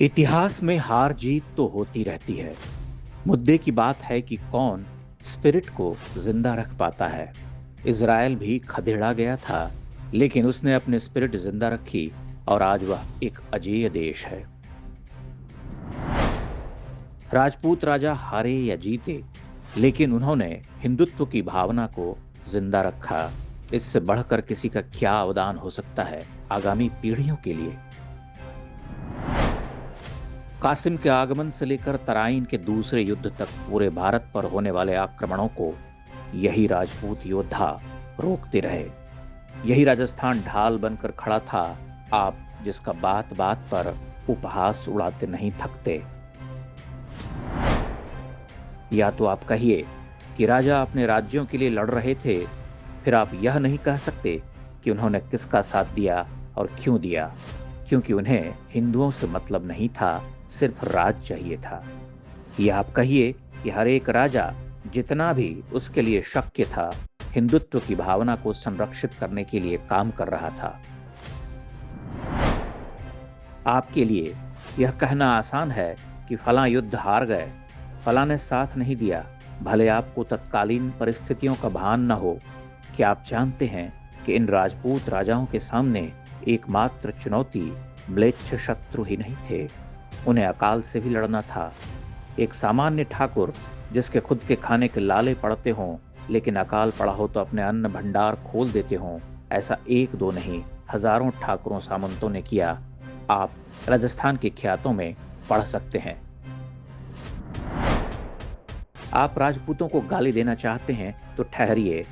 इतिहास में हार जीत तो होती रहती है। मुद्दे की बात है कि कौन स्पिरिट को जिंदा रख पाता है। इज़राइल भी खदेड़ा गया था, लेकिन उसने अपनी स्पिरिट जिंदा रखी और आज वह एक अजेय देश है। राजपूत राजा हारे या जीते, लेकिन उन्होंने हिंदुत्व की भावना को जिंदा रखा। इससे बढ़कर किसी का क्या अवदान हो सकता है आगामी पीढ़ियों के लिए। कासिम के आगमन से लेकर तराइन के दूसरे युद्ध तक पूरे भारत पर होने वाले आक्रमणों को यही राजपूत योद्धा रोकते रहे। यही राजस्थान ढाल बनकर खड़ा था, आप जिसका बात बात पर उपहास उड़ाते नहीं थकते। या तो आप कहिए कि राजा अपने राज्यों के लिए लड़ रहे थे, फिर आप यह नहीं कह सकते कि उन्होंने किसका साथ दिया और क्यों दिया, क्योंकि उन्हें हिंदुओं से मतलब नहीं था, सिर्फ राज चाहिए था। या आप कहिए कि हर एक राजा जितना भी उसके लिए शक्य था, हिंदुत्व की भावना को संरक्षित करने के लिए काम कर रहा था। आपके लिए यह कहना आसान है कि फलां युद्ध हार गए, फलां ने साथ नहीं दिया, भले आपको तत्कालीन परिस्थितियों का भान न हो। क्या आप जानते हैं कि इन राजपूत राजाओं के सामने एकमात्र चुनौती म्लेच्छ शत्रु ही नहीं थे, उन्हें अकाल से भी लड़ना था। एक सामान्य ठाकुर जिसके खुद के खाने के लाले पड़ते हों, लेकिन अकाल पड़ा हो तो अपने अन्न भंडार खोल देते हों, ऐसा एक दो नहीं, हजारों ठाकुरों सामंतों ने किया। आप राजस्थान के ख्यातों में पढ़ सकते हैं। आप राजपूतों को गाली देना चाहते हैं तो ठहरिए।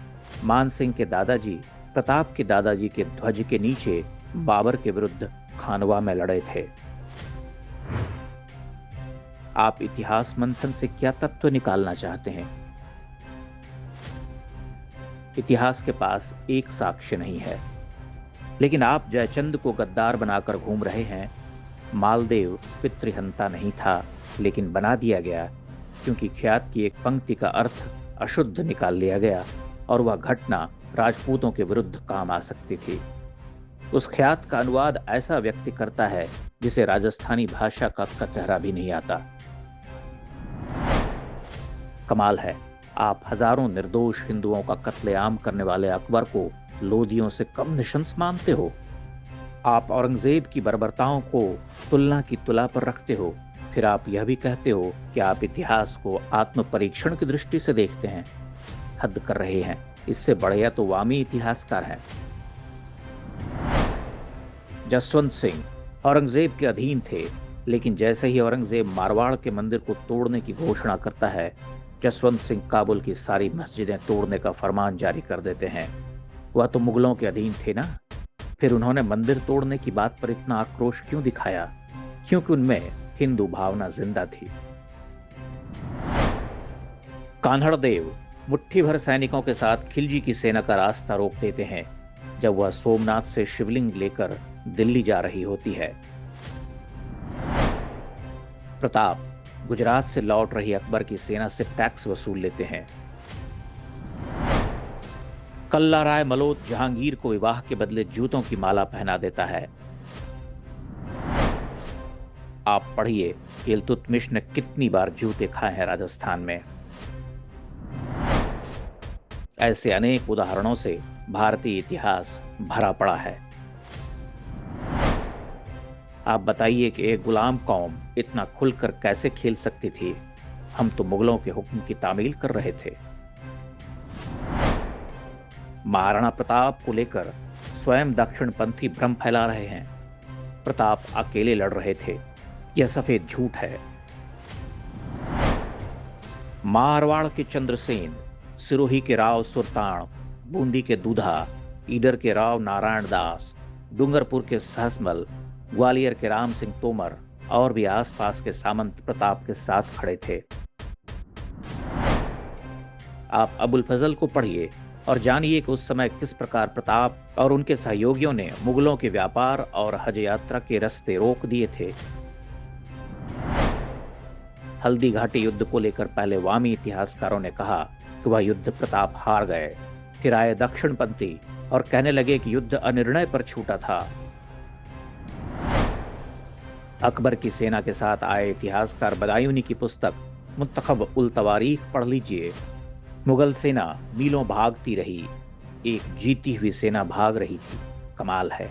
मान सिंह के दादाजी प्रताप के दादाजी के ध्वज के नीचे बाबर के विरुद्ध खानवा में लड़े थे। आप इतिहास मंथन से क्या तत्व निकालना चाहते हैं? इतिहास के पास एक साक्ष्य नहीं है, लेकिन आप जयचंद को गद्दार बनाकर घूम रहे हैं। मालदेव पितृहंता नहीं था, लेकिन बना दिया गया क्योंकि ख्यात की एक पंक्ति का अर्थ अशुद्ध निकाल लिया गया और वह घटना राजपूतों के विरुद्ध काम आ सकती थी। उस ख्यात का अनुवाद ऐसा व्यक्ति करता है जिसे राजस्थानी भाषा का कतहरा भी नहीं आता। कमाल है, आप हजारों निर्दोष हिंदुओं का कत्लेआम करने वाले अकबर को लोदियों से कम निशंस मानते हो। आप औरंगजेब की बर्बरताओं को तुलना की तुला पर रखते हो, फिर आप यह भी कहते हो कि आप इतिहास को आत्म परीक्षण की दृष्टि से देखते हैं। हद कर रहे हैं, इससे बढ़िया तो वामी इतिहासकार हैं। जसवंत सिंह औरंगजेब के अधीन थे, लेकिन जैसे ही औरंगजेब मारवाड़ के मंदिर को तोड़ने की घोषणा करता है, जसवंत सिंह काबुल की सारी मस्जिदें तोड़ने का फरमान जारी कर देते हैं। वह तो मुगलों के अधीन थे ना, फिर उन्होंने मंदिर तोड़ने की बात पर इतना आक्रोश क्यों दिखाया? क्योंकि उनमें हिंदू भावना जिंदा थी। कान्हड़ देव मुट्ठी भर सैनिकों के साथ खिलजी की सेना का रास्ता रोक देते हैं जब वह सोमनाथ से शिवलिंग लेकर दिल्ली जा रही होती है। प्रताप गुजरात से लौट रही अकबर की सेना से टैक्स वसूल लेते हैं। कल्ला राय मलोत जहांगीर को विवाह के बदले जूतों की माला पहना देता है। आप पढ़िए कि इल्तुतमिश ने कितनी बार जूते खाए हैं राजस्थान में। ऐसे अनेक उदाहरणों से भारतीय इतिहास भरा पड़ा है। आप बताइए कि एक गुलाम कौम इतना खुलकर कैसे खेल सकती थी? हम तो मुगलों के हुक्म की तामील कर रहे थे। महाराणा प्रताप को लेकर स्वयं दक्षिणपंथी भ्रम फैला रहे हैं। प्रताप अकेले लड़ रहे थे, यह सफेद झूठ है। मारवाड़ के चंद्रसेन, सिरोही के राव सुरतान, बूंदी के दूधा, ईडर के राव नारायण दास, डूंगरपुर के सहसमल, ग्वालियर के राम सिंह तोमर और भी आसपास के सामंत प्रताप के साथ खड़े थे। आप अबुल फजल को पढ़िए और जानिए कि उस समय किस प्रकार प्रताप और उनके सहयोगियों ने मुगलों के व्यापार और हज यात्रा के रास्ते रोक दिए थे। हल्दी घाटी युद्ध को लेकर पहले वामी इतिहासकारों ने कहा कि वह युद्ध प्रताप हार गए, फिर आए दक्षिणपंथी और कहने लगे कि युद्ध अनिर्णय पर छूटा था। अकबर की सेना के साथ आए इतिहासकार बदायूनी की पुस्तक मुंतखब उल तवारीख पढ़ लीजिए। मुगल सेना मीलों भागती रही, एक जीती हुई सेना भाग रही थी। कमाल है।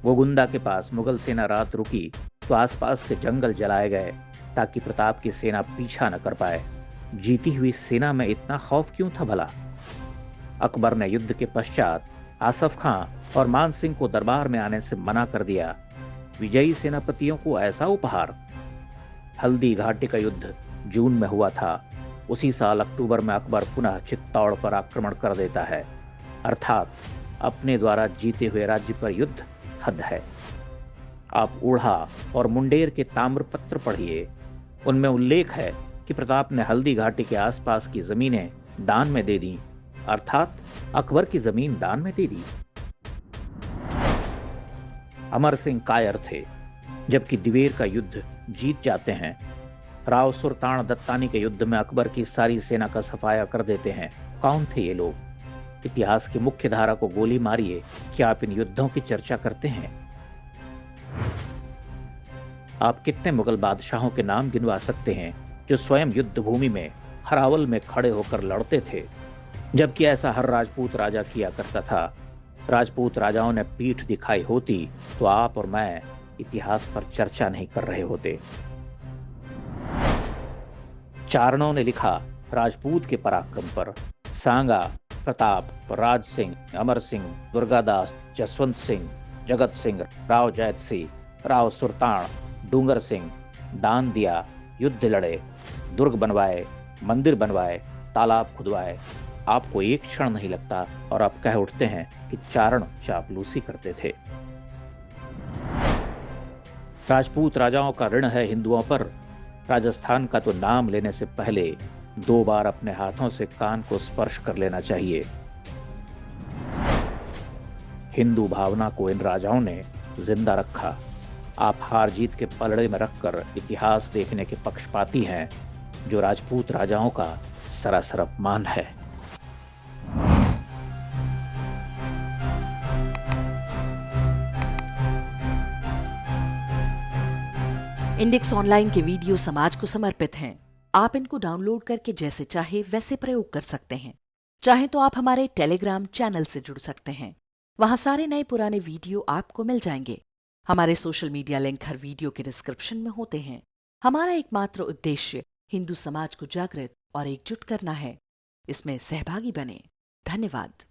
गोगुंदा के पास मुगल सेना रात रुकी तो आसपास के जंगल जलाए गए ताकि प्रताप की सेना पीछा न कर पाए। जीती हुई सेना में इतना खौफ क्यों था भला? अकबर ने युद्ध के पश्चात आसफ खां और मान सिंह को दरबार में आने से मना कर दिया। विजयी सेनापतियों को ऐसा उपहार। हल्दी घाटी का युद्ध जून में हुआ था। उसी साल अक्टूबर में अकबर पुनः चित्तौड़ पर आक्रमण कर देता है, अर्थात अपने द्वारा जीते हुए राज्य पर युद्ध। हद है। आप ऊढ़ा और मुंडेर के ताम्रपत्र पढ़िए, उनमें उल्लेख है कि प्रताप ने हल्दी घाटी के आसपास की जमीनें दान में दे दी, अर्थात अकबर की जमीन दान में दे दी। अमर सिंह कायर थे, जबकि दिवेर का युद्ध जीत जाते हैं। राव सुल्तान दत्तानी के युद्ध में अकबर की सारी सेना का सफाया कर देते हैं। कौन थे ये लोग? इतिहास की मुख्य धारा को गोली मारिए, क्या आप इन युद्धों की चर्चा करते हैं? आप कितने मुगल बादशाहों के नाम गिनवा सकते हैं जो स्वयं युद्ध भूमि में हरावल में खड़े होकर लड़ते थे, जबकि ऐसा हर राजपूत राजा किया करता था। राजपूत राजाओं ने पीठ दिखाई होती तो आप और मैं इतिहास पर चर्चा नहीं कर रहे होते। चारणों ने लिखा राजपूत के पराक्रम पर। सांगा, प्रताप, राज सिंह, अमर सिंह, दुर्गादास, जसवंत सिंह, जगत सिंह, राव जैत सिंह, राव सुल्तान, डूंगर सिंह, दान दिया, युद्ध लड़े, दुर्ग बनवाए, मंदिर बनवाए, तालाब खुदवाए। आपको एक क्षण नहीं लगता और आप कह उठते हैं कि चारण चापलूसी करते थे। राजपूत राजाओं का ऋण है हिंदुओं पर। राजस्थान का तो नाम लेने से पहले 2 बार अपने हाथों से कान को स्पर्श कर लेना चाहिए। हिंदू भावना को इन राजाओं ने जिंदा रखा। आप हार जीत के पलड़े में रखकर इतिहास देखने के पक्षपाती हैं, जो राजपूत राजाओं का सरासर अपमान है। इंडेक्स ऑनलाइन के वीडियो समाज को समर्पित हैं। आप इनको डाउनलोड करके जैसे चाहे वैसे प्रयोग कर सकते हैं। चाहे तो आप हमारे टेलीग्राम चैनल से जुड़ सकते हैं। वहां सारे नए पुराने वीडियो आपको मिल जाएंगे। हमारे सोशल मीडिया लिंक हर वीडियो के डिस्क्रिप्शन में होते हैं। हमारा एकमात्र उद्देश्य हिंदू समाज को जागृत और एकजुट करना है। इसमें सहभागी बने। धन्यवाद।